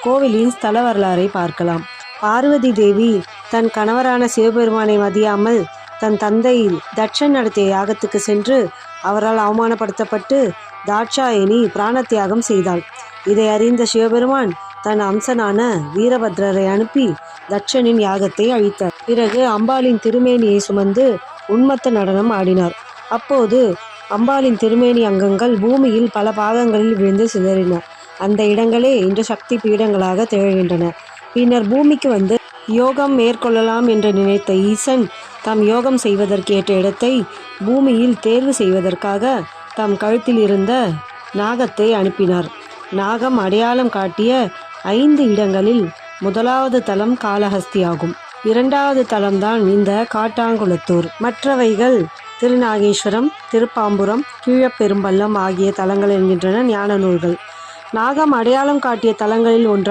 கோவிலின் ஸ்தல வரலாறை பார்க்கலாம். பார்வதி தேவி தன் கணவரான சிவபெருமானை மதியாமல் தன் தந்தை தட்சன் நடத்திய யாகத்துக்கு சென்று அவரால் அவமானப்படுத்தப்பட்டு தாட்சாயணி பிராண தியாகம் செய்தாள். இதை அறிந்த சிவபெருமான் தன் அம்சனான வீரபத்ரரை அனுப்பி தட்சனின் யாகத்தை அழித்தார். பிறகு அம்பாளின் திருமேனியை சுமந்து உன்மத்த நடனம் ஆடினார். அப்போது அம்பாளின் திருமேனி அங்கங்கள் பூமியில் பல பாகங்களில் விழுந்து சிதறின. அந்த இடங்களே இன்று சக்தி பீடங்களாக திகழ்கின்றன. பின்னர் பூமிக்கு வந்து யோகம் மேற்கொள்ளலாம் என்று நினைத்த ஈசன் தாம் யோகம் செய்வதற்கேற்ற இடத்தை பூமியில் தேர்வு செய்வதற்காக தம் கழுத்தில் இருந்த நாகத்தை அனுப்பினார். நாகம் அடையாளம் காட்டிய 5 இடங்களில் முதலாவது தலம் காளஹஸ்தி ஆகும். 2வது தலம்தான் இந்த காட்டாங்குளத்தூர். மற்றவைகள் திருநாகேஸ்வரம், திருப்பாம்புரம், கீழப்பெரும்பள்ளம் ஆகிய தலங்கள் என்கின்றன ஞான நூல்கள். நாகம் அடையாளம் காட்டிய தலங்களில் ஒன்றாக